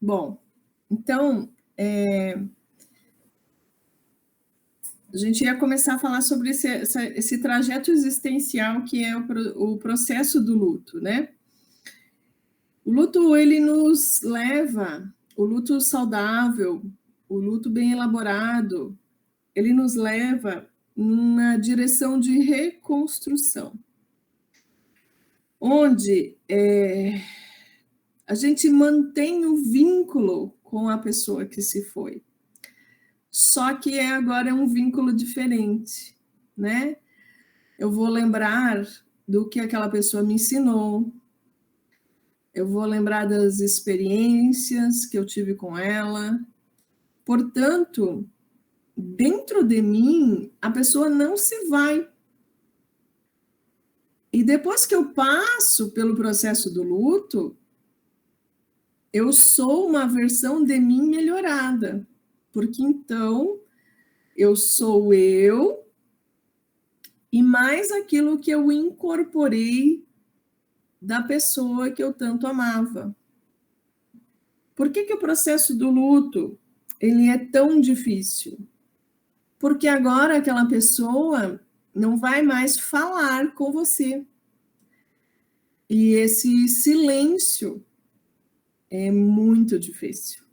Bom, então, a gente ia começar a falar sobre esse trajeto existencial que é o processo do luto, né? O luto, ele nos leva, o luto saudável, o luto bem elaborado, ele nos leva numa direção de reconstrução, onde a gente mantém o vínculo com a pessoa que se foi. Só que agora é um vínculo diferente, né? Eu vou lembrar do que aquela pessoa me ensinou, eu vou lembrar das experiências que eu tive com ela. Portanto, dentro de mim, a pessoa não se vai. E depois que eu passo pelo processo do luto, eu sou uma versão de mim melhorada. Porque então, eu sou eu e mais aquilo que eu incorporei da pessoa que eu tanto amava. Por que o processo do luto ele é tão difícil? Porque agora aquela pessoa não vai mais falar com você. E esse silêncio é muito difícil.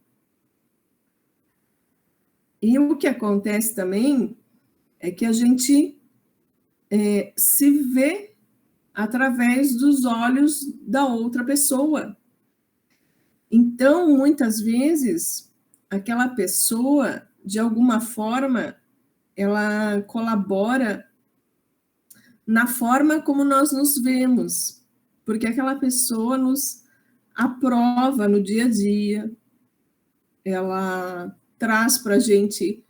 E o que acontece também é que a gente se vê através dos olhos da outra pessoa. Então, muitas vezes, aquela pessoa, de alguma forma, ela colabora na forma como nós nos vemos, porque aquela pessoa nos aprova no dia a dia, ela traz para a gente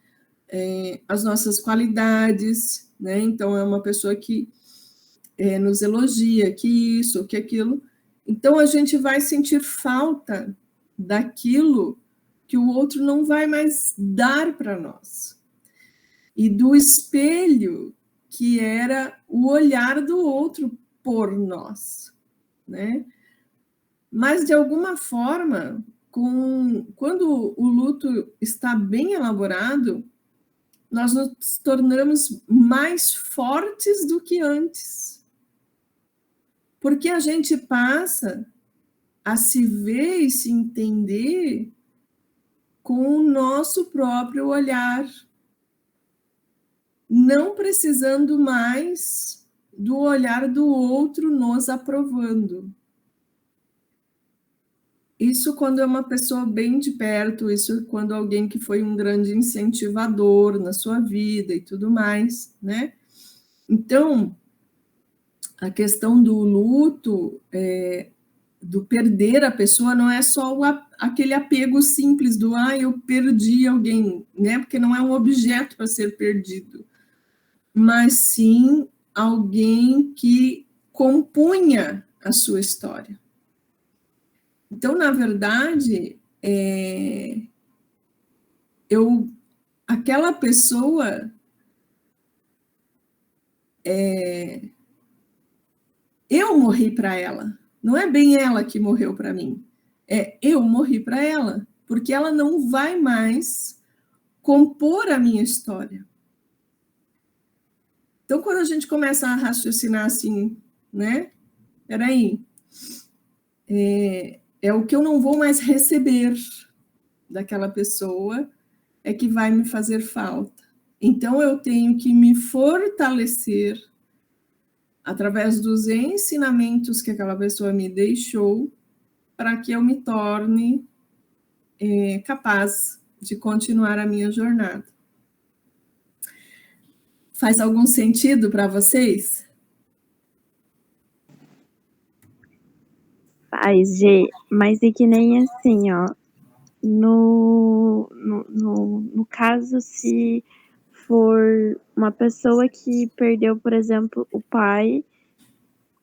as nossas qualidades, né? Então, é uma pessoa que nos elogia, que isso, que aquilo. Então, a gente vai sentir falta daquilo que o outro não vai mais dar para nós. E do espelho que era o olhar do outro por nós, né? Mas, de alguma forma, quando o luto está bem elaborado, nós nos tornamos mais fortes do que antes. Porque a gente passa a se ver e se entender com o nosso próprio olhar, não precisando mais do olhar do outro nos aprovando. Isso quando é uma pessoa bem de perto, isso quando alguém que foi um grande incentivador na sua vida e tudo mais, né? Então, a questão do luto, do perder a pessoa, não é só aquele apego simples do eu perdi alguém, né? Porque não é um objeto para ser perdido, mas sim alguém que compunha a sua história. Então, na verdade, aquela pessoa eu morri para ela. Não é bem ela que morreu para mim. Eu morri para ela, porque ela não vai mais compor a minha história. Então, quando a gente começa a raciocinar assim, né? Peraí, é o que eu não vou mais receber daquela pessoa é que vai me fazer falta. Então, eu tenho que me fortalecer através dos ensinamentos que aquela pessoa me deixou para que eu me torne capaz de continuar a minha jornada. Faz algum sentido para vocês? Faz, Gê, mas é que nem assim, ó, no caso, se for uma pessoa que perdeu, por exemplo, o pai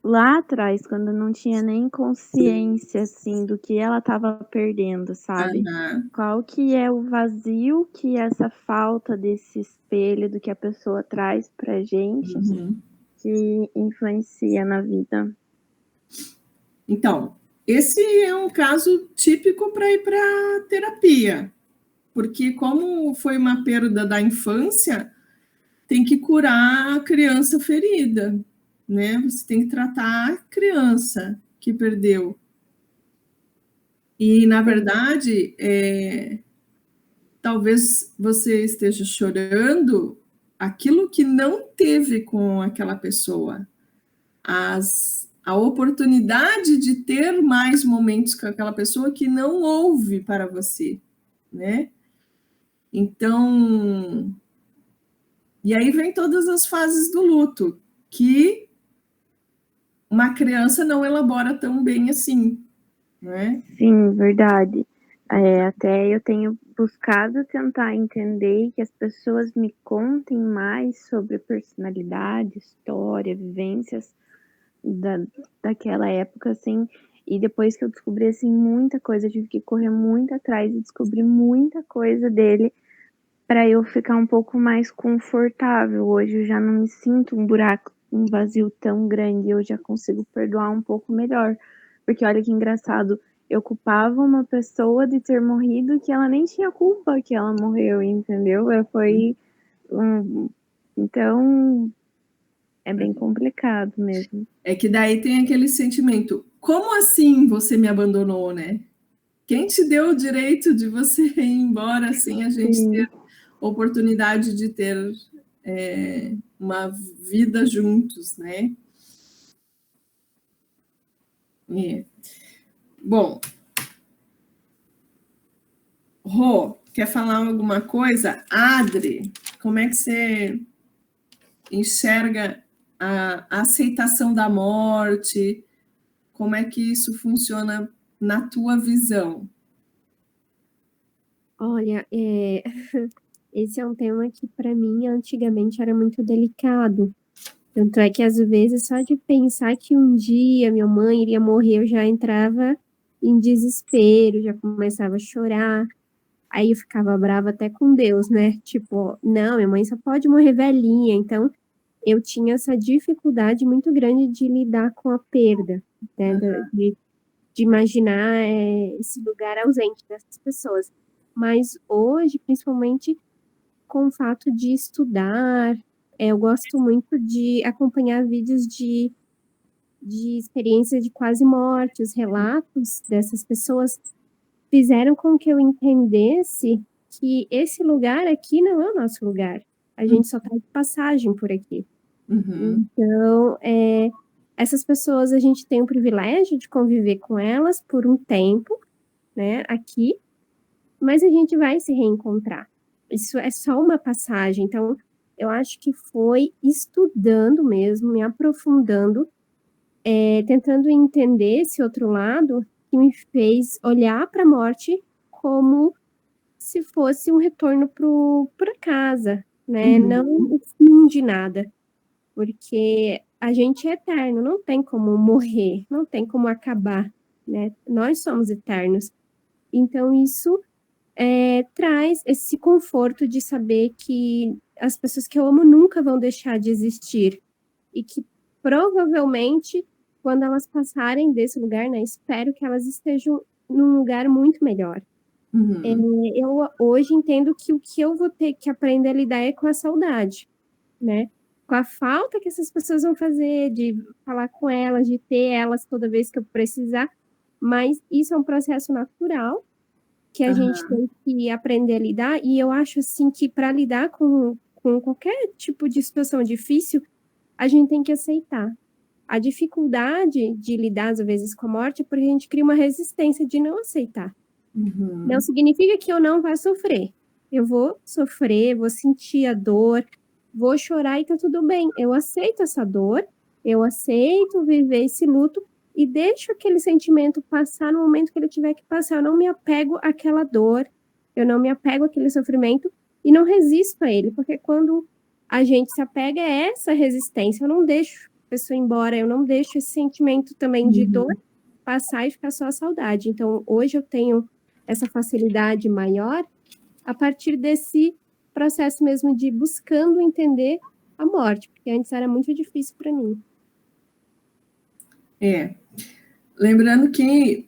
lá atrás, quando não tinha nem consciência, assim, do que ela estava perdendo, sabe? Uhum. Qual que é o vazio que essa falta desse espelho do que a pessoa traz pra gente, que influencia na vida? Então, Esse é um caso típico para ir para terapia, porque como foi uma perda da infância, tem que curar a criança ferida, né? Você tem que tratar a criança que perdeu. E, na verdade, talvez você esteja chorando aquilo que não teve com aquela pessoa. A oportunidade de ter mais momentos com aquela pessoa que não houve para você, né? Então, e aí vem todas as fases do luto, que uma criança não elabora tão bem assim, né? Sim, verdade. Até eu tenho buscado tentar entender que as pessoas me contem mais sobre personalidade, história, vivências da, daquela época, assim. E depois que eu descobri, assim, muita coisa, eu tive que correr muito atrás e descobrir muita coisa dele para eu ficar um pouco mais confortável. Hoje eu já não me sinto um buraco, um vazio tão grande, eu já consigo perdoar um pouco melhor. Porque olha que engraçado, eu culpava uma pessoa de ter morrido que ela nem tinha culpa que ela morreu, entendeu? Então, é bem complicado mesmo. É que daí tem aquele sentimento, como assim você me abandonou, né? Quem te deu o direito de você ir embora sem a gente ter Sim. oportunidade de ter uma vida juntos, né? Bom, Rô, quer falar alguma coisa? Adri, como é que você enxerga a aceitação da morte? Como é que isso funciona na tua visão? Olha, esse é um tema que para mim antigamente era muito delicado. Tanto é que às vezes só de pensar que um dia minha mãe iria morrer, eu já entrava em desespero, já começava a chorar. Aí eu ficava brava até com Deus, né? Tipo, não, minha mãe só pode morrer velhinha. Então eu tinha essa dificuldade muito grande de lidar com a perda, né? De imaginar esse lugar ausente dessas pessoas. Mas hoje, principalmente com o fato de estudar, eu gosto muito de acompanhar vídeos de experiência de quase morte, os relatos dessas pessoas fizeram com que eu entendesse que esse lugar aqui não é o nosso lugar. A gente só está de passagem por aqui. Uhum. Então, essas pessoas, a gente tem o privilégio de conviver com elas por um tempo, né, aqui, mas a gente vai se reencontrar. Isso é só uma passagem. Então, eu acho que foi estudando mesmo, me aprofundando, tentando entender esse outro lado, que me fez olhar para a morte como se fosse um retorno para casa, né? Não o fim de nada, porque a gente é eterno, não tem como morrer, não tem como acabar, né? Nós somos eternos. Então, isso traz esse conforto de saber que as pessoas que eu amo nunca vão deixar de existir e que provavelmente, quando elas passarem desse lugar, né, espero que elas estejam num lugar muito melhor. Eu hoje entendo que o que eu vou ter que aprender a lidar é com a saudade, né? Com a falta que essas pessoas vão fazer de falar com elas, de ter elas toda vez que eu precisar, mas isso é um processo natural que a gente tem que aprender a lidar, e eu acho assim que para lidar com qualquer tipo de situação difícil, a gente tem que aceitar. A dificuldade de lidar, às vezes, com a morte é porque a gente cria uma resistência de não aceitar. Não significa que eu não vá sofrer. Eu vou sofrer, vou sentir a dor, vou chorar e tá tudo bem. Eu aceito essa dor, eu aceito viver esse luto e deixo aquele sentimento passar no momento que ele tiver que passar. Eu não me apego àquela dor, eu não me apego àquele sofrimento e não resisto a ele, porque quando a gente se apega a essa resistência, eu não deixo a pessoa ir embora, eu não deixo esse sentimento também de dor passar e ficar só a saudade. Então, hoje eu tenho essa facilidade maior a partir desse processo mesmo de buscando entender a morte, porque antes era muito difícil para mim. lembrando que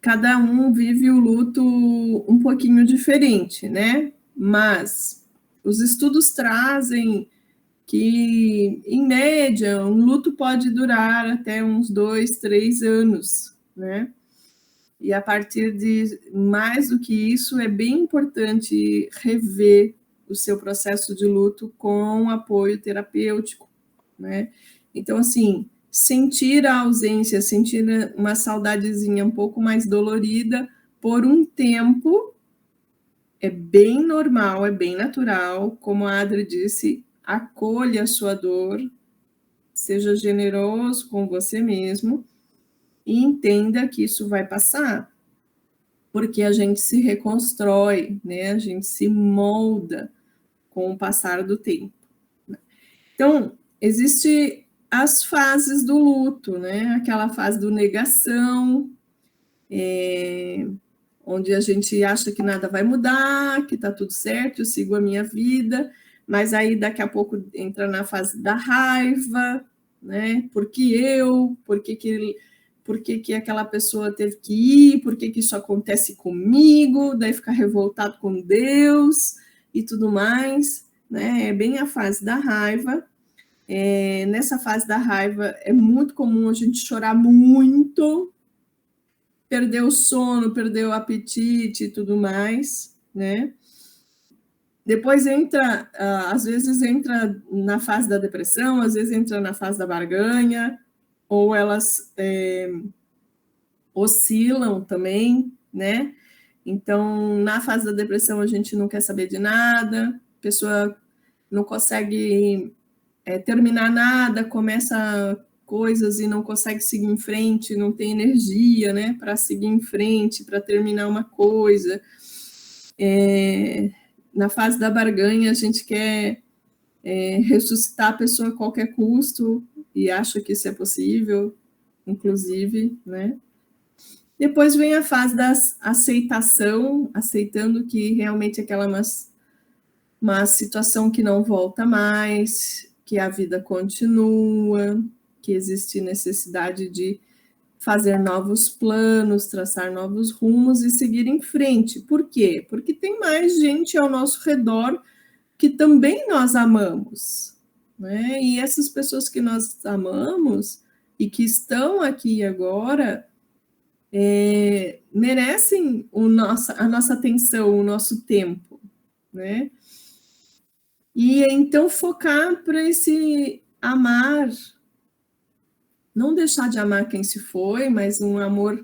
cada um vive o luto um pouquinho diferente, né? Mas os estudos trazem que, em média, um luto pode durar até uns 2, 3 anos, né? E a partir de mais do que isso, é bem importante rever o seu processo de luto com apoio terapêutico, né? Então, assim, sentir a ausência, sentir uma saudadezinha um pouco mais dolorida por um tempo é bem normal, é bem natural. Como a Adri disse, acolha a sua dor, seja generoso com você mesmo e entenda que isso vai passar, porque a gente se reconstrói, né? A gente se molda com o passar do tempo. Então, existe as fases do luto, né? Aquela fase do negação, onde a gente acha que nada vai mudar, que tá tudo certo, eu sigo a minha vida, mas aí daqui a pouco entra na fase da raiva, né? Por que eu? Por que aquela pessoa teve que ir? Por que isso acontece comigo? Daí fica revoltado com Deus e tudo mais, né? É bem a fase da raiva. Nessa fase da raiva é muito comum a gente chorar muito, perder o sono, perder o apetite e tudo mais, né? Depois entra, às vezes entra na fase da depressão, às vezes entra na fase da barganha, ou elas oscilam também, né? Então, na fase da depressão, a gente não quer saber de nada, a pessoa não consegue terminar nada, começa coisas e não consegue seguir em frente, não tem energia, né, para seguir em frente, para terminar uma coisa. Na fase da barganha, a gente quer ressuscitar a pessoa a qualquer custo e acha que isso é possível, inclusive, né? Depois vem a fase da aceitação, aceitando que realmente aquela é uma situação que não volta mais, que a vida continua, que existe necessidade de fazer novos planos, traçar novos rumos e seguir em frente. Por quê? Porque tem mais gente ao nosso redor que também nós amamos, né? E essas pessoas que nós amamos e que estão aqui agora merecem a nossa atenção, o nosso tempo, né? E então focar para esse amar, não deixar de amar quem se foi, mas um amor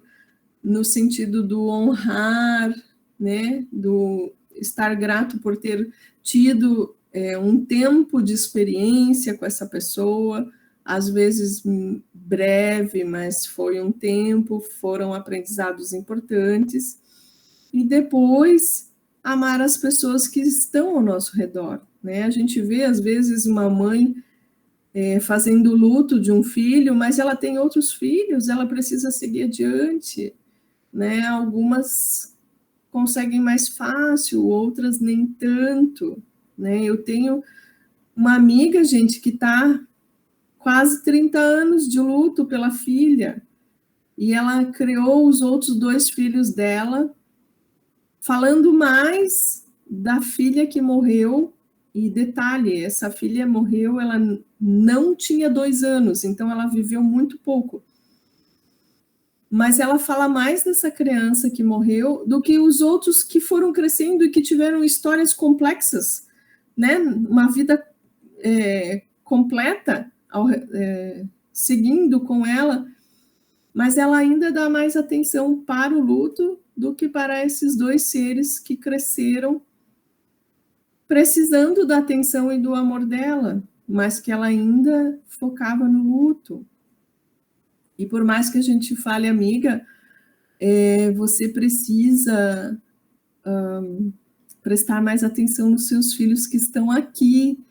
no sentido do honrar, né? Do estar grato por ter tido um tempo de experiência com essa pessoa, às vezes breve, mas foi um tempo, foram aprendizados importantes. E depois amar as pessoas que estão ao nosso redor, né? A gente vê, às vezes, uma mãe fazendo luto de um filho, mas ela tem outros filhos, ela precisa seguir adiante, né? Algumas conseguem mais fácil, outras nem tanto, né? Eu tenho uma amiga, gente, que está quase 30 anos de luto pela filha, e ela criou os outros 2 filhos dela, falando mais da filha que morreu. E detalhe, essa filha morreu, ela não tinha 2 anos, então ela viveu muito pouco. Mas ela fala mais dessa criança que morreu do que os outros que foram crescendo e que tiveram histórias complexas, né? Uma vida completa, seguindo com ela, mas ela ainda dá mais atenção para o luto do que para esses 2 seres que cresceram precisando da atenção e do amor dela, mas que ela ainda focava no luto. E por mais que a gente fale, amiga, você precisa prestar mais atenção nos seus filhos que estão aqui,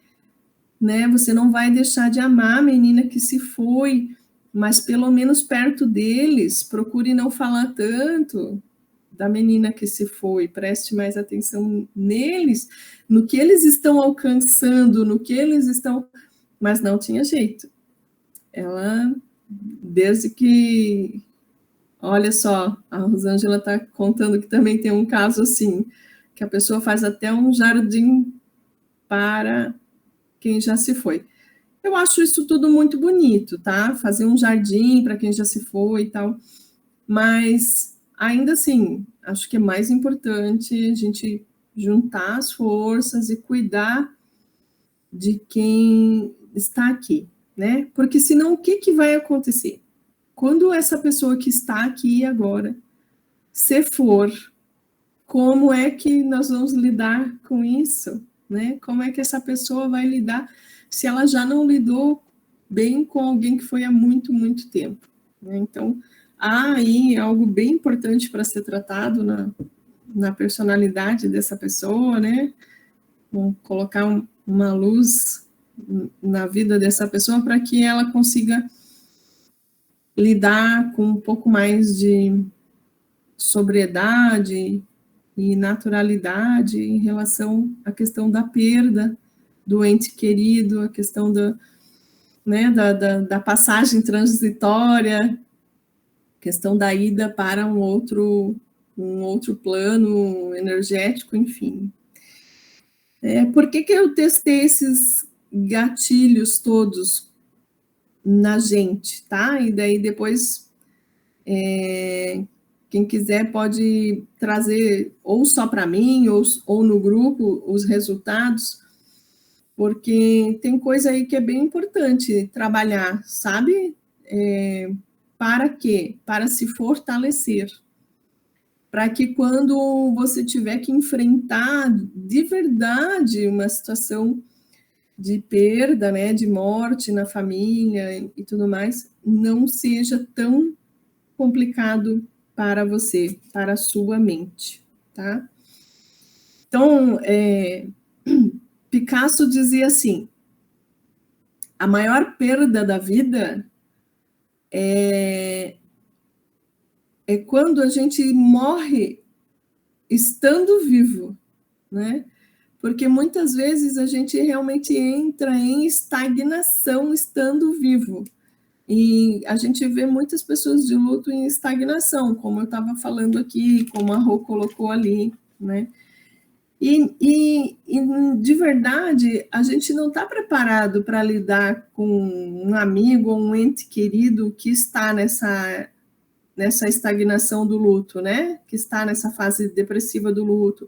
né? Você não vai deixar de amar a menina que se foi, mas pelo menos perto deles, procure não falar tanto da menina que se foi, preste mais atenção neles, no que eles estão alcançando, no que eles estão... Mas não tinha jeito. Ela, desde que Olha só, a Rosângela está contando que também tem um caso assim, que a pessoa faz até um jardim para quem já se foi. Eu acho isso tudo muito bonito, tá? Fazer um jardim para quem já se foi e tal, mas ainda assim, acho que é mais importante a gente juntar as forças e cuidar de quem está aqui, né? Porque senão o que vai acontecer? Quando essa pessoa que está aqui agora se for, como é que nós vamos lidar com isso, né? Como é que essa pessoa vai lidar se ela já não lidou bem com alguém que foi há muito, muito tempo, né? Então, há aí algo bem importante para ser tratado na personalidade dessa pessoa, né? Vamos colocar uma luz na vida dessa pessoa para que ela consiga lidar com um pouco mais de sobriedade e naturalidade em relação à questão da perda do ente querido, a questão né, da passagem transitória, questão da ida para um outro plano energético, enfim. Por que eu testei esses gatilhos todos na gente, tá? E daí depois quem quiser pode trazer ou só para mim ou no grupo os resultados, porque tem coisa aí que é bem importante trabalhar, sabe? Para quê? Para se fortalecer. Para que quando você tiver que enfrentar de verdade uma situação de perda, né, de morte na família e tudo mais, não seja tão complicado para você, para a sua mente, tá? Então, Picasso dizia assim, a maior perda da vida é quando a gente morre estando vivo, né? Porque muitas vezes a gente realmente entra em estagnação estando vivo. E a gente vê muitas pessoas de luto em estagnação, como eu estava falando aqui, como a Rô colocou ali, né? E de verdade, a gente não está preparado para lidar com um amigo ou um ente querido que está nessa estagnação do luto, né? Que está nessa fase depressiva do luto.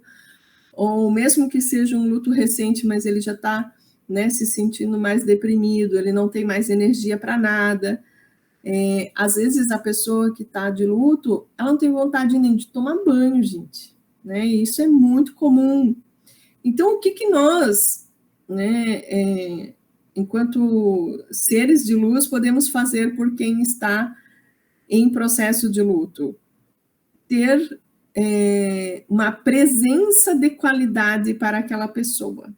Ou mesmo que seja um luto recente, mas ele já está, né, se sentindo mais deprimido, ele não tem mais energia para nada. Às vezes a pessoa que está de luto, ela não tem vontade nem de tomar banho, gente, né? E isso é muito comum. Então, o que nós, né, enquanto seres de luz, podemos fazer por quem está em processo de luto? Ter uma presença de qualidade para aquela pessoa.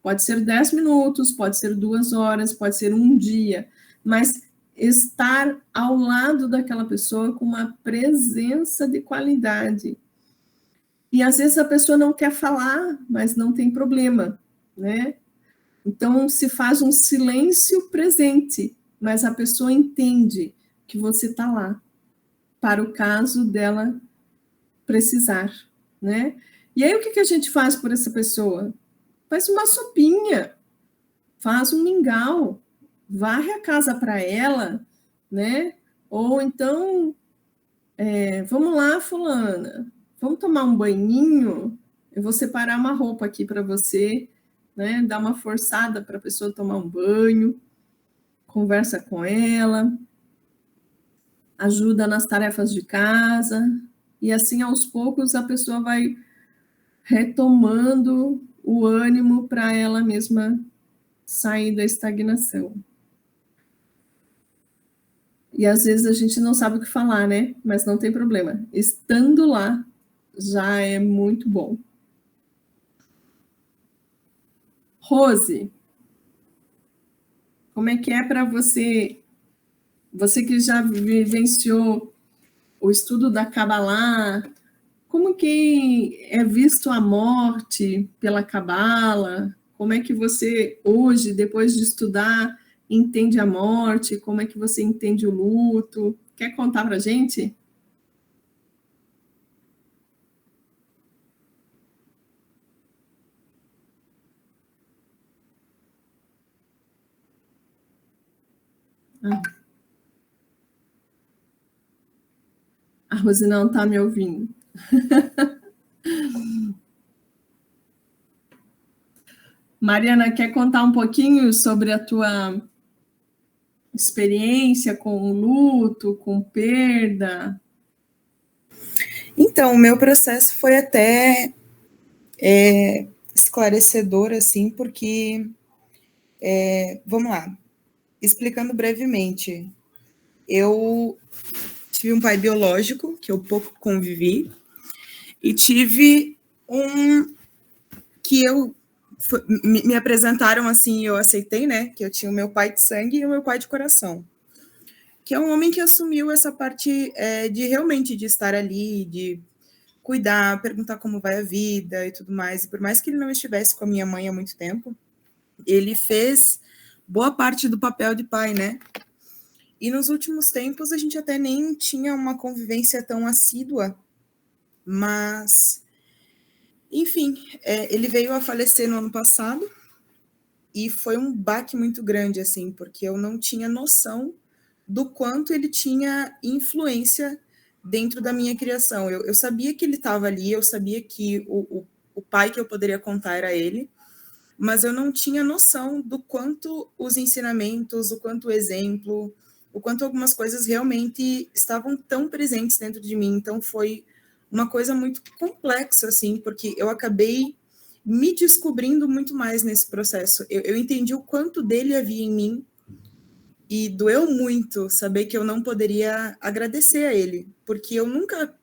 Pode ser 10 minutos, pode ser 2 horas, pode ser um dia, mas estar ao lado daquela pessoa com uma presença de qualidade. E às vezes a pessoa não quer falar, mas não tem problema, né? Então se faz um silêncio presente, mas a pessoa entende que você está lá para o caso dela precisar, né? E aí o que a gente faz por essa pessoa? Faz uma sopinha, faz um mingau, varre a casa para ela, né? Ou então, vamos lá, fulana, vamos tomar um banhinho, eu vou separar uma roupa aqui para você, né? Dá uma forçada para a pessoa tomar um banho, conversa com ela, ajuda nas tarefas de casa, e assim, aos poucos, a pessoa vai retomando o ânimo para ela mesma sair da estagnação. E às vezes a gente não sabe o que falar, né? Mas não tem problema. Estando lá já é muito bom. Rose, como é que é para você? Você que já vivenciou o estudo da Kabbalah, como que é visto a morte pela Kabbalah? Como é que você, hoje, depois de estudar, entende a morte? Como é que você entende o luto? Quer contar para a gente? Rose não está me ouvindo. Mariana, quer contar um pouquinho sobre a tua experiência com o luto, com perda? Então, o meu processo foi até esclarecedor, assim, porque, vamos lá, explicando brevemente, eu tive um pai biológico, que eu pouco convivi, e tive um que me apresentaram assim, eu aceitei, né, que eu tinha o meu pai de sangue e o meu pai de coração, que é um homem que assumiu essa parte de realmente de estar ali, de cuidar, perguntar como vai a vida e tudo mais, e por mais que ele não estivesse com a minha mãe há muito tempo, ele fez boa parte do papel de pai, né, e nos últimos tempos a gente até nem tinha uma convivência tão assídua, mas, enfim, ele veio a falecer no ano passado, e foi um baque muito grande, assim, porque eu não tinha noção do quanto ele tinha influência dentro da minha criação. Eu sabia que ele estava ali, eu sabia que o pai que eu poderia contar era ele, mas eu não tinha noção do quanto os ensinamentos, o quanto o exemplo, o quanto algumas coisas realmente estavam tão presentes dentro de mim. Então foi uma coisa muito complexa, assim, porque eu acabei me descobrindo muito mais nesse processo. Eu entendi o quanto dele havia em mim e doeu muito saber que eu não poderia agradecer a ele, porque eu nunca...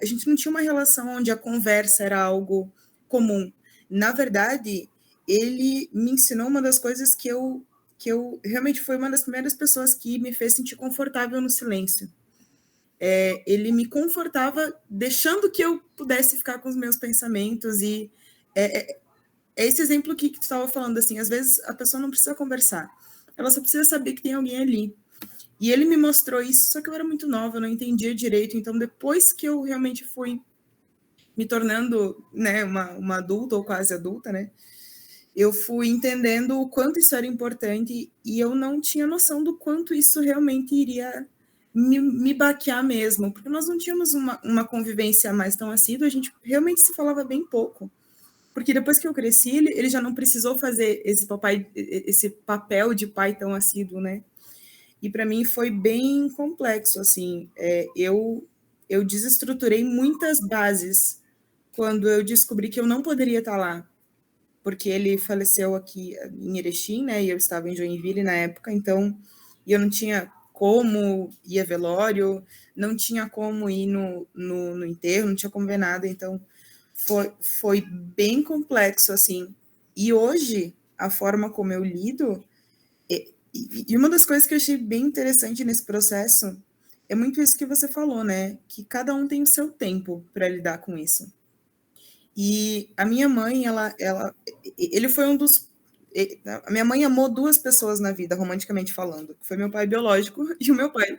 A gente não tinha uma relação onde a conversa era algo comum. Na verdade, ele me ensinou uma das coisas que eu realmente foi uma das primeiras pessoas que me fez sentir confortável no silêncio. Ele me confortava deixando que eu pudesse ficar com os meus pensamentos e esse exemplo que tu estava falando, assim, às vezes a pessoa não precisa conversar, ela só precisa saber que tem alguém ali. E ele me mostrou isso, só que eu era muito nova, eu não entendia direito, então depois que eu realmente fui me tornando, né, uma adulta ou quase adulta, né, eu fui entendendo o quanto isso era importante e eu não tinha noção do quanto isso realmente iria me baquear mesmo, porque nós não tínhamos uma convivência mais tão assídua, a gente realmente se falava bem pouco. Porque depois que eu cresci, ele já não precisou fazer esse papel de pai tão assíduo, né? E para mim foi bem complexo, assim. Eu desestruturei muitas bases quando eu descobri que eu não poderia estar lá, porque ele faleceu aqui em Erechim, né? E eu estava em Joinville na época, então eu não tinha como ir a velório, não tinha como ir no enterro, não tinha como ver nada, então foi bem complexo, assim. E hoje, a forma como eu lido, e uma das coisas que eu achei bem interessante nesse processo é muito isso que você falou, né? Que cada um tem o seu tempo para lidar com isso. E a minha mãe, ele foi um dos... A minha mãe amou duas pessoas na vida, romanticamente falando, que foi meu pai biológico e o meu pai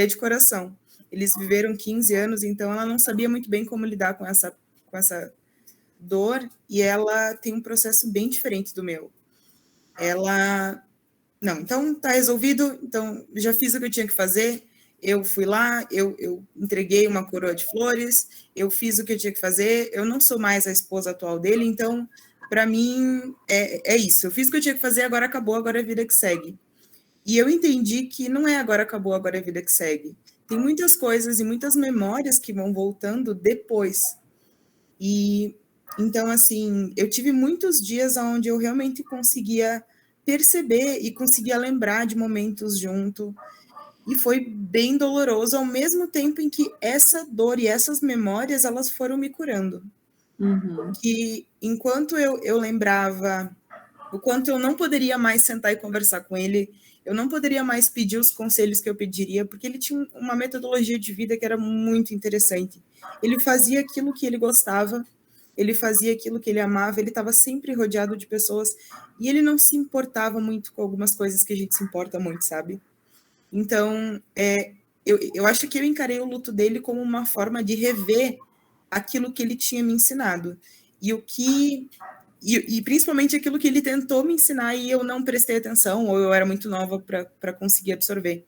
de coração. Eles viveram 15 anos, então ela não sabia muito bem como lidar com essa dor, e ela tem um processo bem diferente do meu. Não, então tá resolvido, então já fiz o que eu tinha que fazer, eu fui lá, eu entreguei uma coroa de flores, eu fiz o que eu tinha que fazer, eu não sou mais a esposa atual dele, então, para mim, é isso, eu fiz o que eu tinha que fazer, agora acabou, agora é a vida que segue. E eu entendi que não é agora acabou, agora é a vida que segue. Tem muitas coisas e muitas memórias que vão voltando depois. E então, assim, eu tive muitos dias onde eu realmente conseguia perceber e conseguia lembrar de momentos junto. E foi bem doloroso, ao mesmo tempo em que essa dor e essas memórias, elas foram me curando. Uhum. Que enquanto eu lembrava o quanto eu não poderia mais sentar e conversar com ele, eu não poderia mais pedir os conselhos que eu pediria, porque ele tinha uma metodologia de vida que era muito interessante. Ele fazia aquilo que ele gostava, ele fazia aquilo que ele amava, ele estava sempre rodeado de pessoas, e ele não se importava muito com algumas coisas que a gente se importa muito, sabe? Então, eu acho que eu encarei o luto dele como uma forma de rever aquilo que ele tinha me ensinado. E principalmente aquilo que ele tentou me ensinar e eu não prestei atenção, ou eu era muito nova para conseguir absorver.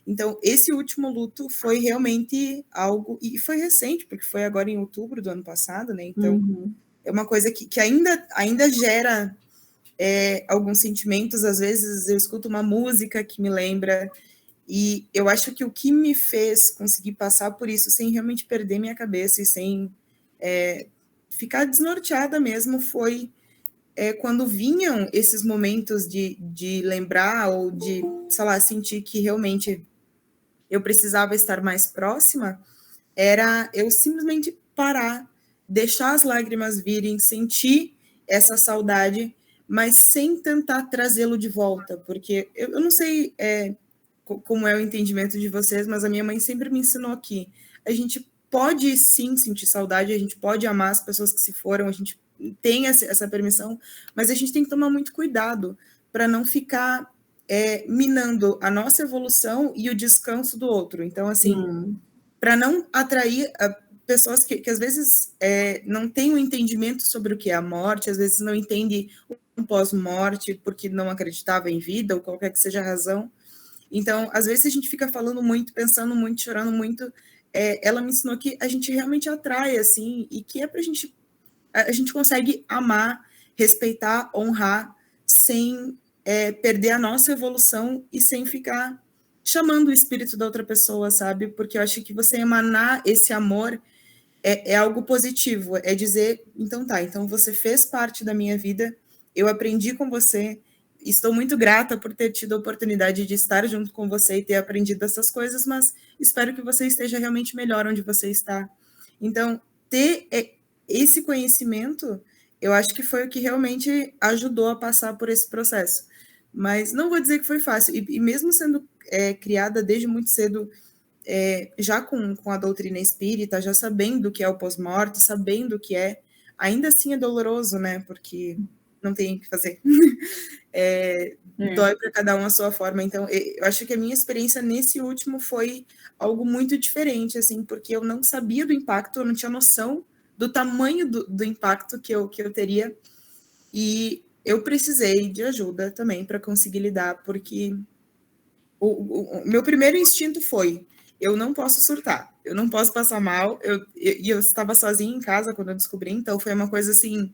Então, esse último luto foi realmente algo, e foi recente, porque foi agora em outubro do ano passado, né? Então, é uma coisa que ainda gera alguns sentimentos. Às vezes eu escuto uma música que me lembra, e eu acho que o que me fez conseguir passar por isso sem realmente perder minha cabeça e sem ficar desnorteada mesmo foi quando vinham esses momentos de lembrar ou de, sei lá, sentir que realmente eu precisava estar mais próxima, era eu simplesmente parar, deixar as lágrimas virem, sentir essa saudade, mas sem tentar trazê-lo de volta, porque eu não sei como é o entendimento de vocês, mas a minha mãe sempre me ensinou que a gente pode sim sentir saudade, a gente pode amar as pessoas que se foram, a gente tem essa permissão, mas a gente tem que tomar muito cuidado para não ficar minando a nossa evolução e o descanso do outro. Então, assim, para não atrair pessoas que às vezes não têm um entendimento sobre o que é a morte, às vezes não entendem um pós-morte porque não acreditava em vida ou qualquer que seja a razão. Então, às vezes a gente fica falando muito, pensando muito, chorando muito. Ela me ensinou que a gente realmente atrai, assim, e que pra gente... A gente consegue amar, respeitar, honrar, sem perder a nossa evolução e sem ficar chamando o espírito da outra pessoa, sabe? Porque eu acho que você emanar esse amor é algo positivo, é dizer, então tá, então você fez parte da minha vida, eu aprendi com você, estou muito grata por ter tido a oportunidade de estar junto com você e ter aprendido essas coisas, mas espero que você esteja realmente melhor onde você está. Então, ter esse conhecimento, eu acho que foi o que realmente ajudou a passar por esse processo. Mas não vou dizer que foi fácil, e mesmo sendo criada desde muito cedo, já com a doutrina espírita, já sabendo o que é o pós-morte, sabendo o que ainda assim é doloroso, né? Porque não tem o que fazer. Dói para cada um a sua forma. Então, eu acho que a minha experiência nesse último foi algo muito diferente, assim, porque eu não sabia do impacto, eu não tinha noção do tamanho do impacto que eu teria, e eu precisei de ajuda também para conseguir lidar, porque o meu primeiro instinto foi: eu não posso surtar, eu não posso passar mal, e eu estava sozinha em casa quando eu descobri, então foi uma coisa assim,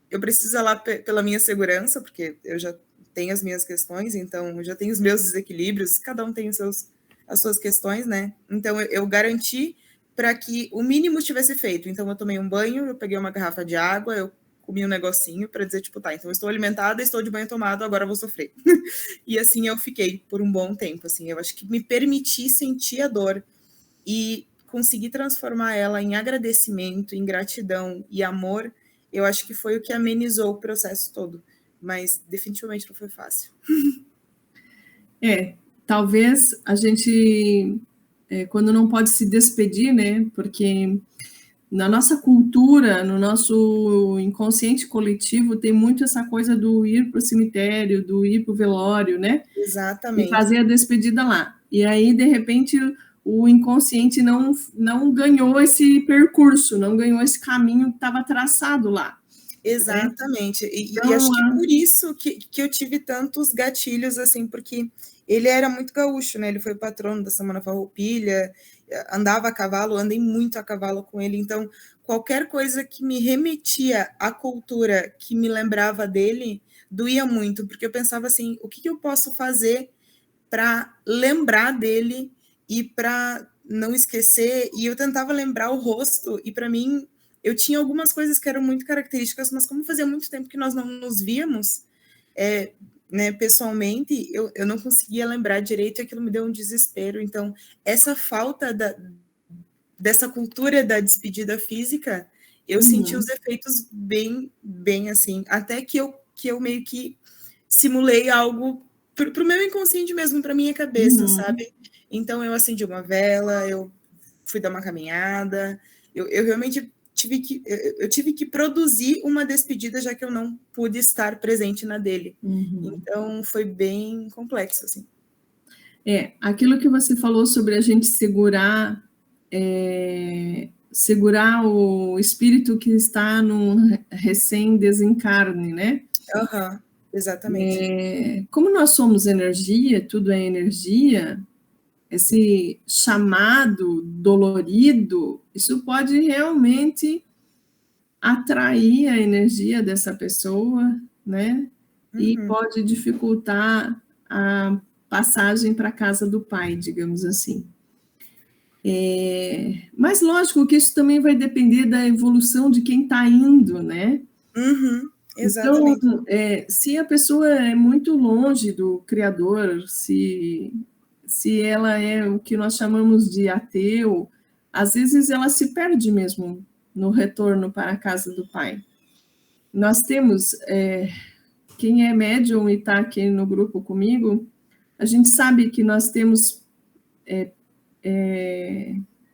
eu preciso ir lá pela minha segurança, porque eu já tenho as minhas questões, então eu já tenho os meus desequilíbrios, cada um tem as suas questões, né? Então eu garanti para que o mínimo tivesse feito. Então eu tomei um banho, eu peguei uma garrafa de água, eu comi um negocinho para dizer, tipo, tá, então eu estou alimentada, estou de banho tomado, agora eu vou sofrer. E assim eu fiquei por um bom tempo, assim, eu acho que me permiti sentir a dor e conseguir transformar ela em agradecimento, em gratidão e amor, eu acho que foi o que amenizou o processo todo, mas definitivamente não foi fácil. Talvez a gente, quando não pode se despedir, né, porque na nossa cultura, no nosso inconsciente coletivo, tem muito essa coisa do ir para o cemitério, do ir para o velório, né? Exatamente. E fazer a despedida lá. E aí, de repente, o inconsciente não ganhou esse percurso, não ganhou esse caminho que estava traçado lá. Exatamente. E acho que por isso que eu tive tantos gatilhos, assim, porque ele era muito gaúcho, né? Ele foi patrono da Semana Farroupilha, andava a cavalo, andei muito a cavalo com ele, então qualquer coisa que me remetia à cultura, que me lembrava dele, doía muito, porque eu pensava assim, o que eu posso fazer para lembrar dele e para não esquecer? E eu tentava lembrar o rosto, e para mim eu tinha algumas coisas que eram muito características, mas como fazia muito tempo que nós não nos víamos, né, pessoalmente, eu não conseguia lembrar direito, e aquilo me deu um desespero. Então, essa falta dessa cultura da despedida física, eu senti os efeitos bem, bem assim, até que eu meio que simulei algo para o meu inconsciente mesmo, para minha cabeça, sabe? Então, eu acendi uma vela, eu fui dar uma caminhada, eu realmente tive que produzir uma despedida, já que eu não pude estar presente na dele. Então, foi bem complexo, assim. Aquilo que você falou sobre a gente segurar o espírito que está no recém-desencarne, né? Exatamente. Como nós somos energia, tudo é energia, esse chamado dolorido, isso pode realmente atrair a energia dessa pessoa, né? E pode dificultar a passagem para a casa do pai, digamos assim. Mas lógico que isso também vai depender da evolução de quem está indo, né? Exatamente. Então, se a pessoa é muito longe do Criador, se ela é o que nós chamamos de ateu, às vezes ela se perde mesmo no retorno para a casa do pai. Nós temos, quem é médium e está aqui no grupo comigo, a gente sabe que nós temos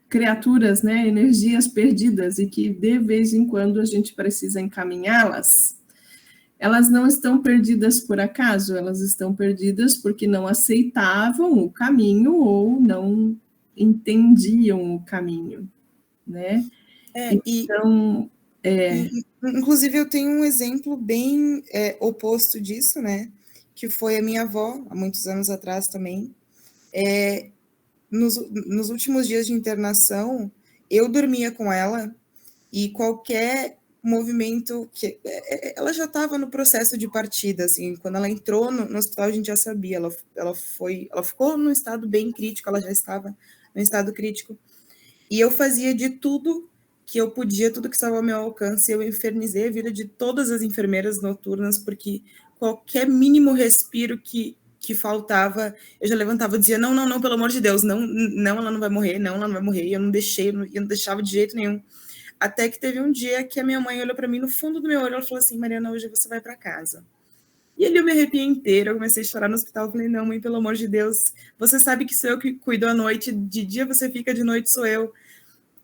criaturas, né, energias perdidas, e que de vez em quando a gente precisa encaminhá-las. Elas não estão perdidas por acaso, elas estão perdidas porque não aceitavam o caminho ou não entendiam o caminho, né? Então, inclusive, eu tenho um exemplo bem oposto disso, né? Que foi a minha avó, há muitos anos atrás também. Nos últimos dias de internação, eu dormia com ela e qualquer movimento que ela já estava no processo de partida, assim, quando ela entrou no hospital a gente já sabia, ela ficou num estado bem crítico, ela já estava no estado crítico, e eu fazia de tudo que eu podia, tudo que estava ao meu alcance, eu infernizei a vida de todas as enfermeiras noturnas, porque qualquer mínimo respiro que faltava, eu já levantava e dizia, não, pelo amor de Deus, não, ela não vai morrer, e eu não deixava de jeito nenhum. Até que teve um dia que a minha mãe olhou para mim no fundo do meu olho, ela falou assim, Mariana, hoje você vai para casa. E ali eu me arrepiei inteira, eu comecei a chorar no hospital, eu falei, não, mãe, pelo amor de Deus, você sabe que sou eu que cuido à noite, de dia você fica, de noite sou eu.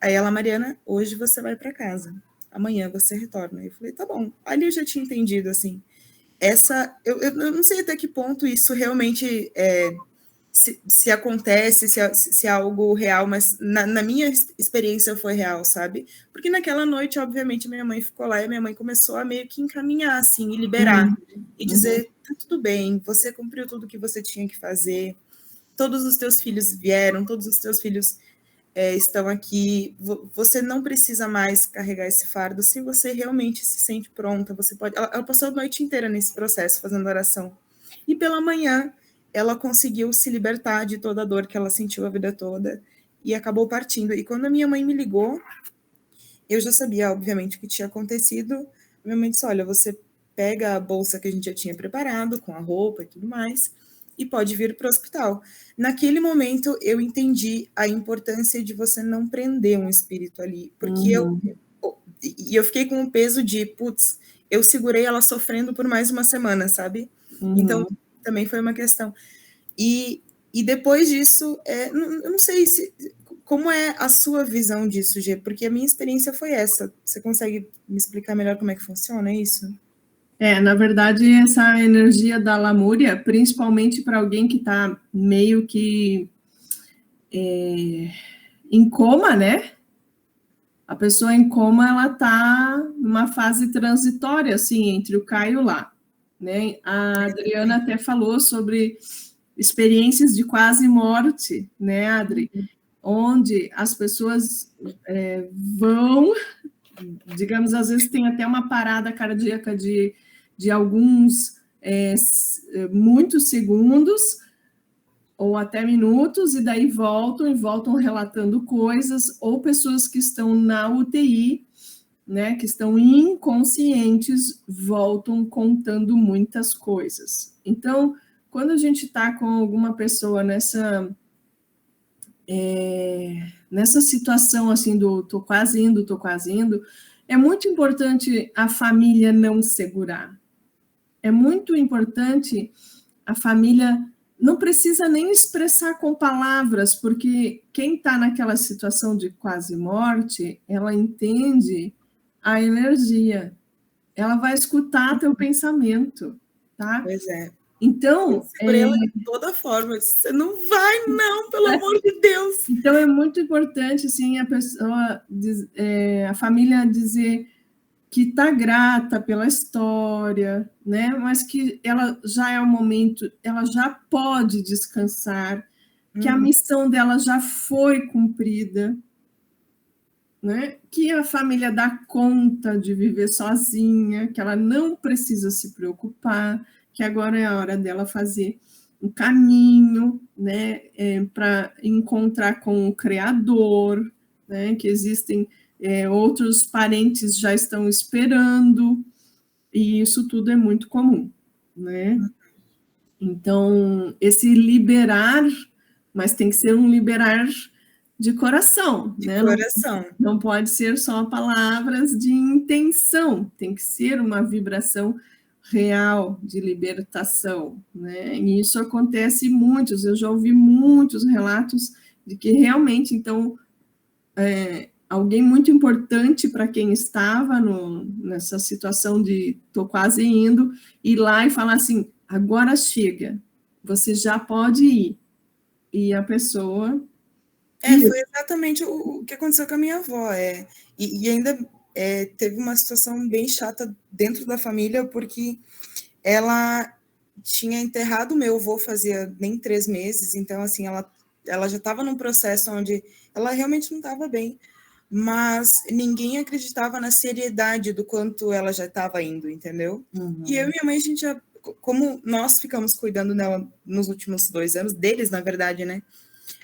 Aí ela, Mariana, hoje você vai para casa, amanhã você retorna. Eu falei, tá bom. Ali eu já tinha entendido, assim, eu não sei até que ponto isso realmente se acontece, se é algo real, mas na minha experiência foi real, sabe? Porque naquela noite, obviamente, minha mãe ficou lá e minha mãe começou a meio que encaminhar, assim, e liberar, e dizer, tá tudo bem, você cumpriu tudo que você tinha que fazer, todos os teus filhos vieram, todos os teus filhos estão aqui, você não precisa mais carregar esse fardo, se você realmente se sente pronta, você pode... Ela passou a noite inteira nesse processo, fazendo oração. E pela manhã, ela conseguiu se libertar de toda a dor que ela sentiu a vida toda e acabou partindo. E quando a minha mãe me ligou, eu já sabia, obviamente, o que tinha acontecido. Minha mãe disse, olha, você pega a bolsa que a gente já tinha preparado, com a roupa e tudo mais, e pode vir para o hospital. Naquele momento, eu entendi a importância de você não prender um espírito ali, porque eu fiquei com o peso de, putz, eu segurei ela sofrendo por mais uma semana, sabe? Então, também foi uma questão. E depois disso, eu não sei como é a sua visão disso, Gê, porque a minha experiência foi essa. Você consegue me explicar melhor como é que funciona isso? Na verdade, essa energia da lamúria, principalmente para alguém que está meio que em coma, né? A pessoa em coma, ela está numa fase transitória, assim, entre o cá e o lá, né? A Adriana até falou sobre experiências de quase morte, né, Adri? Onde as pessoas vão, digamos, às vezes tem até uma parada cardíaca de alguns muitos segundos, ou até minutos, e daí voltam relatando coisas, ou pessoas que estão na UTI, né, que estão inconscientes, voltam contando muitas coisas. Então, quando a gente está com alguma pessoa nessa situação, assim, do tô quase indo, é muito importante a família não segurar. É muito importante a família... Não precisa nem expressar com palavras, porque quem está naquela situação de quase morte, ela entende a energia. Ela vai escutar teu pensamento, tá? Pois é. Então... Eu segurei ela de toda forma. Você não vai, não, pelo amor de Deus. Então, é muito importante, assim, a pessoa, a família dizer... que está grata pela história, né? Mas que ela já é o momento, ela já pode descansar, que a missão dela já foi cumprida, né? Que a família dá conta de viver sozinha, que ela não precisa se preocupar, que agora é a hora dela fazer um caminho, né? Para encontrar com o Criador, né? Que existem outros parentes já estão esperando, e isso tudo é muito comum, né? Então, esse liberar, mas tem que ser um liberar de coração, De né? coração. Não pode ser só palavras de intenção, tem que ser uma vibração real de libertação, né? E isso acontece muitos, eu já ouvi muitos relatos de que realmente, então, alguém muito importante para quem estava nessa situação de estou quase indo, ir lá e falar assim, agora chega, você já pode ir. E a pessoa... Foi exatamente o que aconteceu com a minha avó. E ainda teve uma situação bem chata dentro da família, porque ela tinha enterrado o meu avô fazia nem 3 meses, então, assim, ela já estava num processo onde ela realmente não estava bem, mas ninguém acreditava na seriedade do quanto ela já estava indo, entendeu? Uhum. E eu e minha mãe, a gente já, como nós ficamos cuidando dela nos últimos 2 anos, deles, na verdade, né?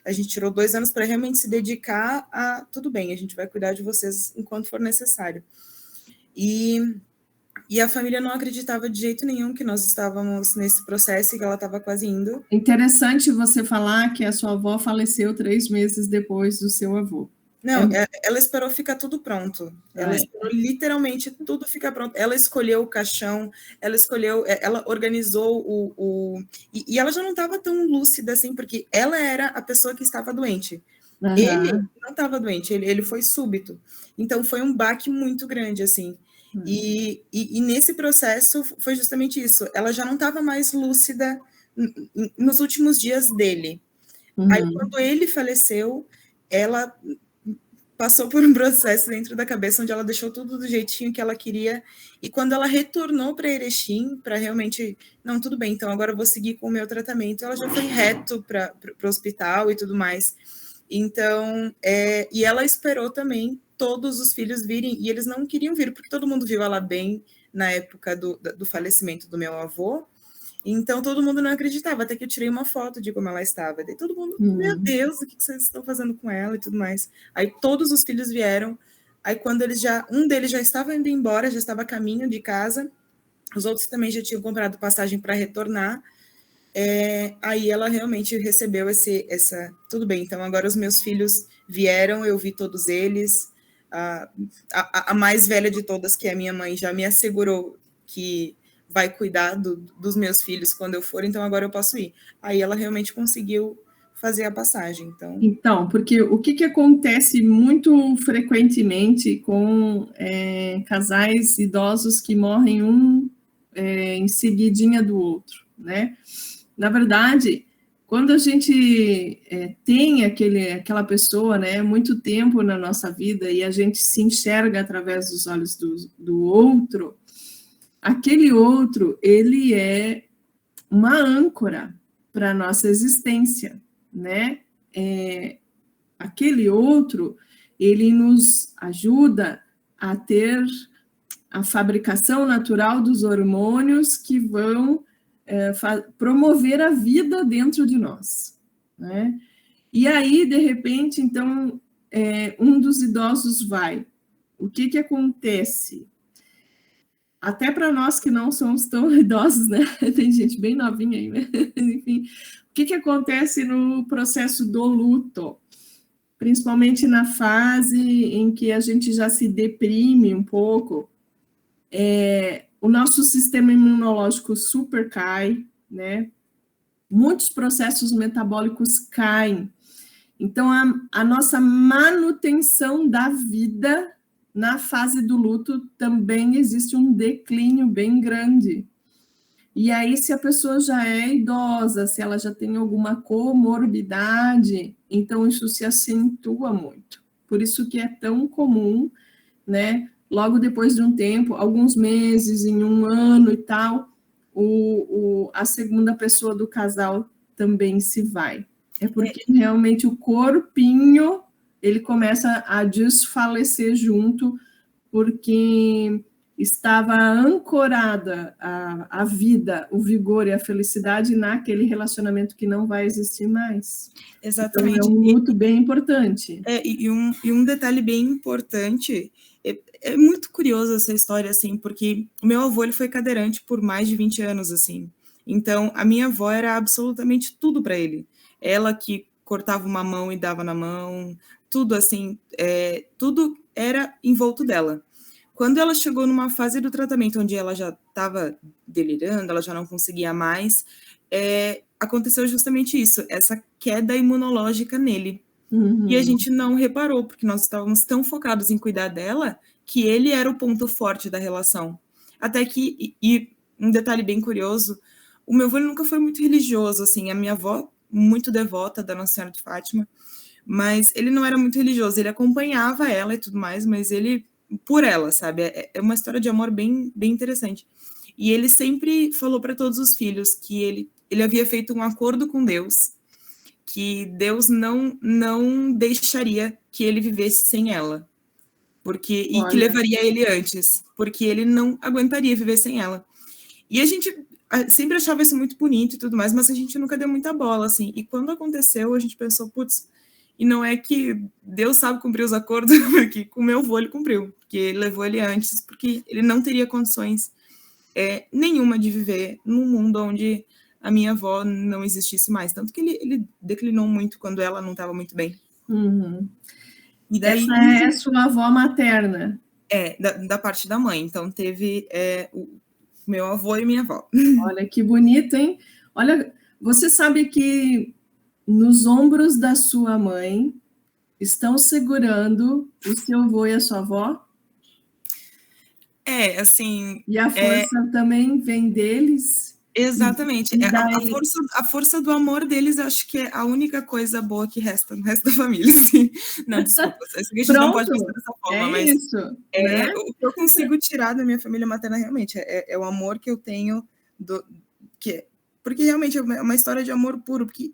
A gente tirou 2 anos para realmente se dedicar a, tudo bem, a gente vai cuidar de vocês enquanto for necessário. E a família não acreditava de jeito nenhum que nós estávamos nesse processo e que ela estava quase indo. Interessante você falar que a sua avó faleceu 3 meses depois do seu avô. Não, ela esperou ficar tudo pronto. Ela esperou literalmente tudo ficar pronto. Ela escolheu o caixão, ela organizou e ela já não estava tão lúcida assim, porque ela era a pessoa que estava doente. Uhum. Ele não estava doente, ele foi súbito. Então foi um baque muito grande, assim. Uhum. E nesse processo foi justamente isso. Ela já não estava mais lúcida nos últimos dias dele. Uhum. Aí quando ele faleceu, ela passou por um processo dentro da cabeça onde ela deixou tudo do jeitinho que ela queria, e quando ela retornou para Erechim, para realmente, não, tudo bem, então agora eu vou seguir com o meu tratamento, ela já foi reto para o hospital e tudo mais. Então, e ela esperou também todos os filhos virem, e eles não queriam vir, porque todo mundo viu ela bem na época do falecimento do meu avô. Então, todo mundo não acreditava, até que eu tirei uma foto de como ela estava. Daí todo mundo, meu Deus, o que vocês estão fazendo com ela e tudo mais. Aí todos os filhos vieram. Aí quando um deles já estava indo embora, já estava a caminho de casa. Os outros também já tinham comprado passagem para retornar. Aí ela realmente recebeu tudo bem, então agora os meus filhos vieram, eu vi todos eles. A mais velha de todas, que é a minha mãe, já me assegurou que vai cuidar dos meus filhos quando eu for, então agora eu posso ir. Aí ela realmente conseguiu fazer a passagem. Então, porque o que acontece muito frequentemente com casais idosos que morrem um em seguidinha do outro, né? Na verdade, quando a gente tem aquela pessoa, né, muito tempo na nossa vida e a gente se enxerga através dos olhos do outro, aquele outro, ele é uma âncora para a nossa existência, né? Aquele outro, ele nos ajuda a ter a fabricação natural dos hormônios que vão promover a vida dentro de nós, né? E aí, de repente, então, um dos idosos vai. O que acontece? Até para nós que não somos tão idosos, né? Tem gente bem novinha aí, né? Enfim, o que acontece no processo do luto? Principalmente na fase em que a gente já se deprime um pouco, o nosso sistema imunológico super cai, né? Muitos processos metabólicos caem. Então, a nossa manutenção da vida na fase do luto também existe um declínio bem grande. E aí, se a pessoa já é idosa, se ela já tem alguma comorbidade, então isso se acentua muito. Por isso que é tão comum, né, logo depois de um tempo, alguns meses, em um ano e tal, a segunda pessoa do casal também se vai. É porque realmente o corpinho, ele começa a desfalecer junto, porque estava ancorada a vida, o vigor e a felicidade naquele relacionamento que não vai existir mais. Exatamente. Então, é um luto bem importante. E um detalhe bem importante, é muito curioso essa história, assim, porque o meu avô ele foi cadeirante por mais de 20 anos, assim. Então, a minha avó era absolutamente tudo para ele. Ela que cortava uma mão e dava na mão, tudo assim, tudo era em volta dela. Quando ela chegou numa fase do tratamento onde ela já estava delirando, ela já não conseguia mais, aconteceu justamente isso, essa queda imunológica nele. Uhum. E a gente não reparou, porque nós estávamos tão focados em cuidar dela, que ele era o ponto forte da relação. Até que, e um detalhe bem curioso, o meu avô nunca foi muito religioso, assim, a minha avó, muito devota da Nossa Senhora de Fátima, mas ele não era muito religioso, ele acompanhava ela e tudo mais, mas ele, por ela, sabe? É uma história de amor bem, bem interessante. E ele sempre falou para todos os filhos que ele havia feito um acordo com Deus, que Deus não deixaria que ele vivesse sem ela, e que levaria ele antes, porque ele não aguentaria viver sem ela. E a gente sempre achava isso muito bonito e tudo mais, mas a gente nunca deu muita bola, assim. E quando aconteceu, a gente pensou, putz, e não é que Deus sabe cumprir os acordos, porque com o meu avô ele cumpriu, porque ele levou ele antes, porque ele não teria condições nenhuma de viver num mundo onde a minha avó não existisse mais. Tanto que ele declinou muito quando ela não estava muito bem. Uhum. E daí, essa é sua avó materna? Da parte da mãe. Então, teve o meu avô e minha avó. Olha, que bonito, hein? Olha, você sabe que nos ombros da sua mãe estão segurando o seu avô e a sua avó? Assim... E a força também vem deles? Exatamente. A força do amor deles, acho que é a única coisa boa que resta no resto da família. Assim. Não, desculpa, a gente não pode pensar dessa forma, mas isso, né? O que eu consigo tirar da minha família materna realmente é o amor que eu tenho, porque realmente é uma história de amor puro, porque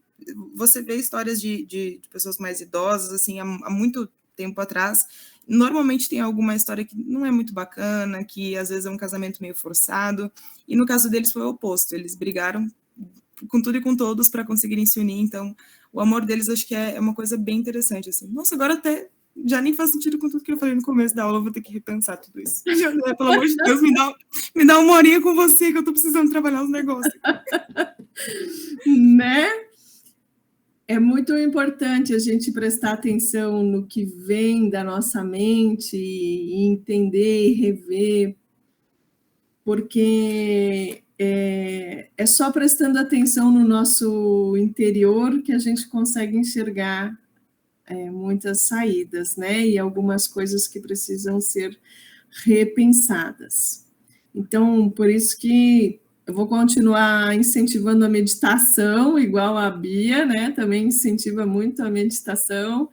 você vê histórias de pessoas mais idosas, assim, há muito tempo atrás, normalmente tem alguma história que não é muito bacana, que às vezes é um casamento meio forçado, e no caso deles foi o oposto, eles brigaram com tudo e com todos para conseguirem se unir, então o amor deles acho que é uma coisa bem interessante, assim. Nossa, agora até já nem faz sentido com tudo que eu falei no começo da aula, eu vou ter que repensar tudo isso. Pelo amor de Deus, me dá uma horinha com você, que eu tô precisando trabalhar os negócios. Né? É muito importante a gente prestar atenção no que vem da nossa mente e entender e rever, porque é só prestando atenção no nosso interior que a gente consegue enxergar muitas saídas, né? E algumas coisas que precisam ser repensadas. Então, por isso que eu vou continuar incentivando a meditação, igual a Bia, né? Também incentiva muito a meditação.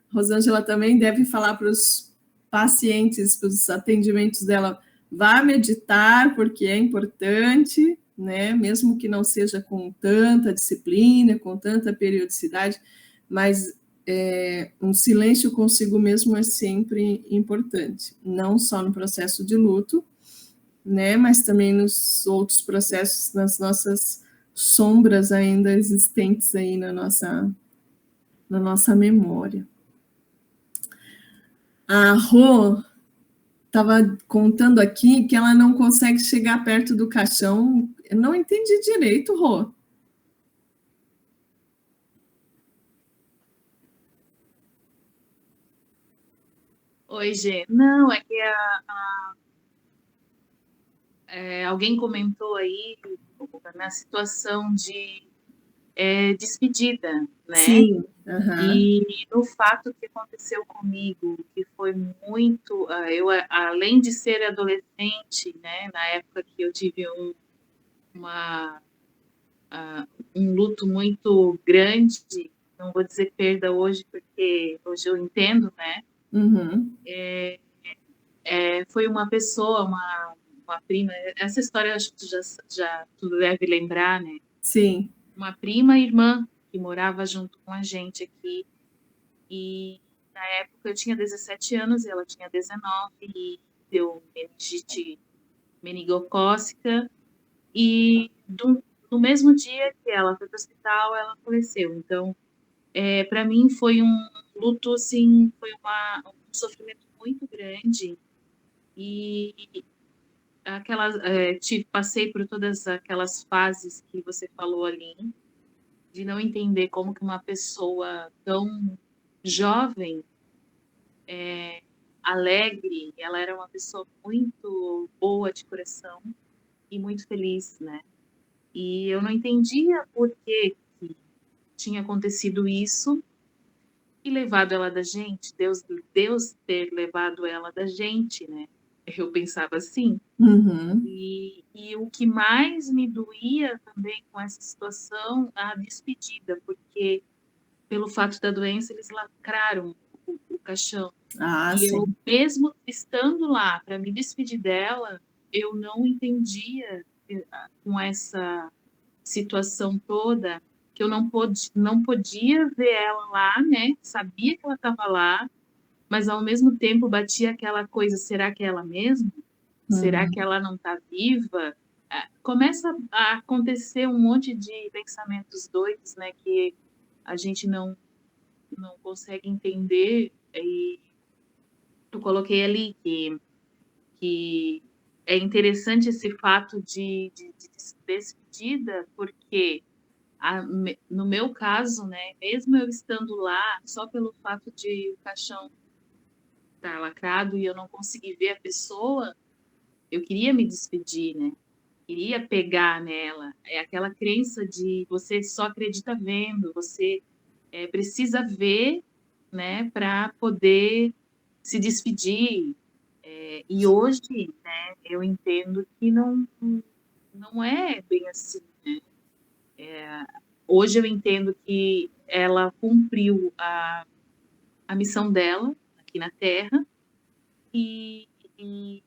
Rosângela também deve falar para os pacientes, para os atendimentos dela, vá meditar, porque é importante, né? Mesmo que não seja com tanta disciplina, com tanta periodicidade, mas um silêncio consigo mesmo é sempre importante, não só no processo de luto, né, mas também nos outros processos, nas nossas sombras ainda existentes aí na nossa memória. A Rô estava contando aqui que ela não consegue chegar perto do caixão. Eu não entendi direito, Rô. Oi, Gê. Não, é que alguém comentou aí na situação de despedida, né? Sim. Uhum. E no fato que aconteceu comigo, que foi muito... eu, além de ser adolescente, né, na época que eu tive um luto muito grande, não vou dizer perda hoje, porque hoje eu entendo, né? Uhum. foi uma pessoa, uma prima, essa história acho que tu deve lembrar, né? Sim. Uma prima irmã que morava junto com a gente aqui. E na época eu tinha 17 anos e ela tinha 19 e deu meningite meningocócica. E no mesmo dia que ela foi para o hospital, ela faleceu. Então, para mim foi um luto, assim, foi um sofrimento muito grande. E passei por todas aquelas fases que você falou ali, de não entender como que uma pessoa tão jovem, alegre, ela era uma pessoa muito boa de coração e muito feliz, né? E eu não entendia por que tinha acontecido isso e levado ela da gente, Deus ter levado ela da gente, né? Eu pensava assim. Uhum. E o que mais me doía também com essa situação, a despedida, porque pelo fato da doença eles lacraram o caixão. Ah, E eu, sim. mesmo estando lá para me despedir dela, eu não entendia com essa situação toda que eu não podia ver ela lá, né? Sabia que ela estava lá, mas ao mesmo tempo batia aquela coisa, será que é ela mesma? Será que ela não está viva? Começa a acontecer um monte de pensamentos doidos, né? Que a gente não consegue entender. E eu coloquei ali que é interessante esse fato de despedida, porque no meu caso, né, mesmo eu estando lá, só pelo fato de o caixão estar lacrado e eu não conseguir ver a pessoa, eu queria me despedir, né? Queria pegar nela. É aquela crença de você só acredita vendo, você precisa ver, né, para poder se despedir. E hoje, né, eu entendo que não é bem assim, né? Hoje eu entendo que ela cumpriu a missão dela aqui na Terra e, e,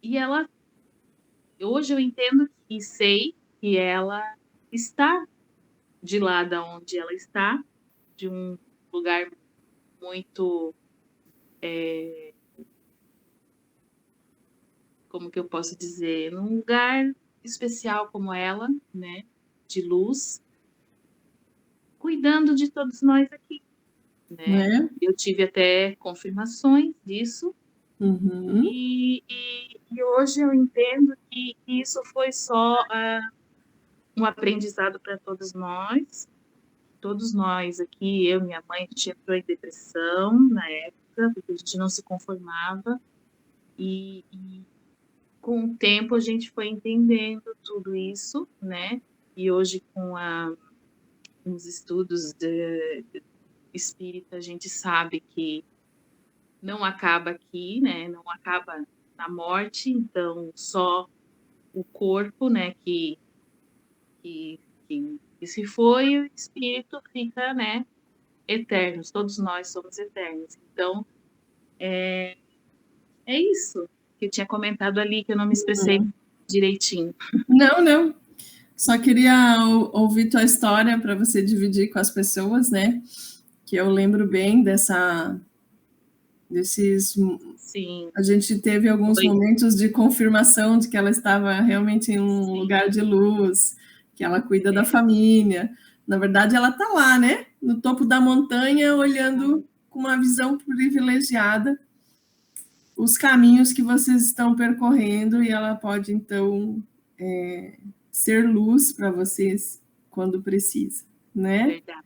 e ela, hoje eu entendo e sei que ela está de lá da onde ela está, de um lugar muito, como que eu posso dizer, num lugar especial como ela, né, de luz, cuidando de todos nós aqui, né? Né? Eu tive até confirmações disso. Uhum. E hoje eu entendo que isso foi só um aprendizado para todos nós. Todos nós aqui, eu e minha mãe, a gente entrou em depressão na época, porque a gente não se conformava. E com o tempo a gente foi entendendo tudo isso, né? E hoje com os estudos de espírita, a gente sabe que não acaba aqui, né? Não acaba na morte, então só o corpo, né, que se foi, o espírito fica, né, eternos. Todos nós somos eternos. Então, é isso que eu tinha comentado ali, que eu não me expressei direitinho. Não, não. Só queria ouvir tua história para você dividir com as pessoas, né? Que eu lembro bem desses. Sim. A gente teve alguns momentos de confirmação de que ela estava realmente em um lugar de luz, que ela cuida da família. Na verdade, ela está lá, né? No topo da montanha, olhando com uma visão privilegiada os caminhos que vocês estão percorrendo, e ela pode, então, ser luz para vocês quando precisa, né? Verdade.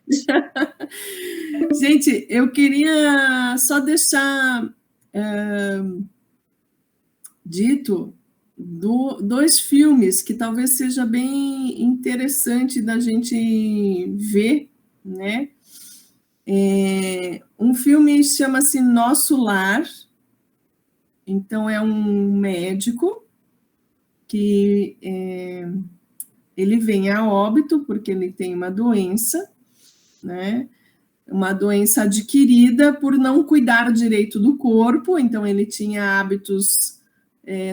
Gente, eu queria só deixar dito dois filmes que talvez seja bem interessante da gente ver, né? Um filme chama-se Nosso Lar. Então, é um médico que ele vem a óbito porque ele tem uma doença, né? uma doença adquirida por não cuidar direito do corpo, então ele tinha hábitos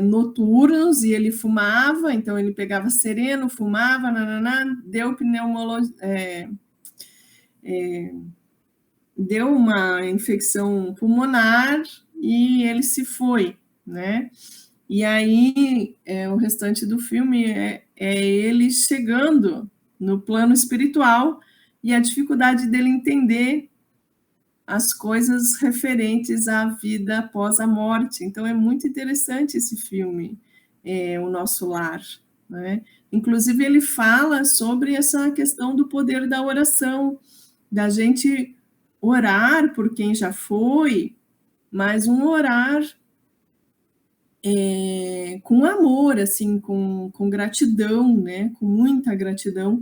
noturnos e ele fumava, então ele pegava sereno, fumava, deu deu uma infecção pulmonar e ele se foi, né? E aí, o restante do filme é ele chegando no plano espiritual e a dificuldade dele entender as coisas referentes à vida após a morte. Então, é muito interessante esse filme, O Nosso Lar, né? Inclusive, ele fala sobre essa questão do poder da oração, da gente orar por quem já foi, mas um orar com amor, assim, com gratidão, né? Com muita gratidão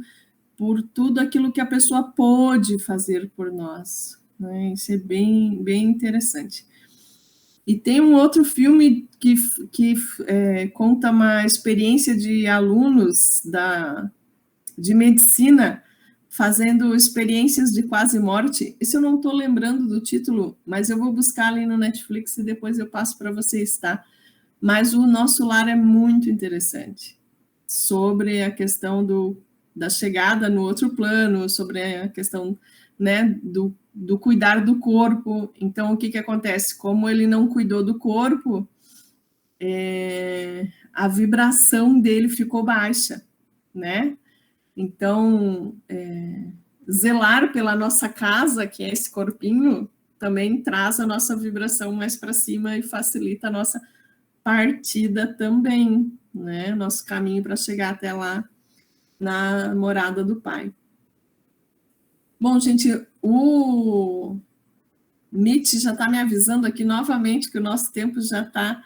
por tudo aquilo que a pessoa pôde fazer por nós, né? Isso é bem, bem interessante. E tem um outro filme que conta uma experiência de alunos de medicina fazendo experiências de quase morte. Isso eu não estou lembrando do título, mas eu vou buscar ali no Netflix e depois eu passo para vocês, tá? Mas O Nosso Lar é muito interessante, sobre a questão da chegada no outro plano, sobre a questão, né, do cuidar do corpo. Então, o que acontece? Como ele não cuidou do corpo, a vibração dele ficou baixa, né? Então, zelar pela nossa casa, que é esse corpinho, também traz a nossa vibração mais para cima e facilita a nossa partida também, né? Nosso caminho para chegar até lá, na morada do Pai. Bom, gente, o Mitch já está me avisando aqui novamente que o nosso tempo já está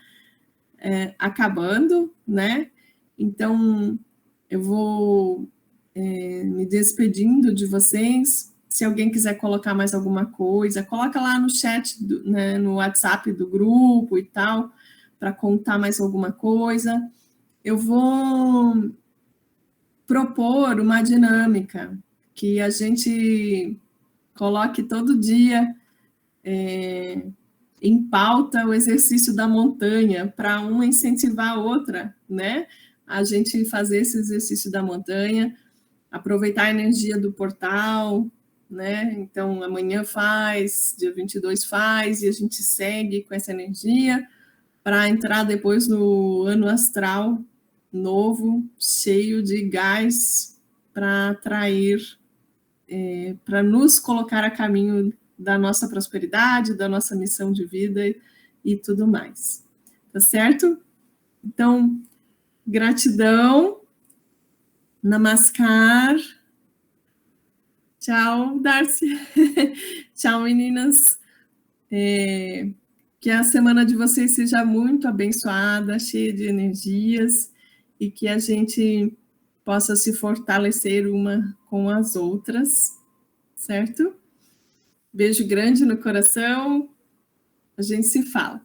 acabando, né? Então, eu vou me despedindo de vocês. Se alguém quiser colocar mais alguma coisa, coloca lá no chat, né, no WhatsApp do grupo e tal, para contar mais alguma coisa. Eu vou propor uma dinâmica que a gente coloque todo dia em pauta o exercício da montanha, para uma incentivar a outra, né? A gente fazer esse exercício da montanha, aproveitar a energia do portal, né? Então, amanhã faz, dia 22 faz, e a gente segue com essa energia para entrar depois no ano astral novo, cheio de gás para atrair, para nos colocar a caminho da nossa prosperidade, da nossa missão de vida e tudo mais. Tá certo? Então, gratidão. Namaskar. Tchau, Darcy. Tchau, meninas. Que a semana de vocês seja muito abençoada, cheia de energias, e que a gente possa se fortalecer uma com as outras, certo? Beijo grande no coração, a gente se fala.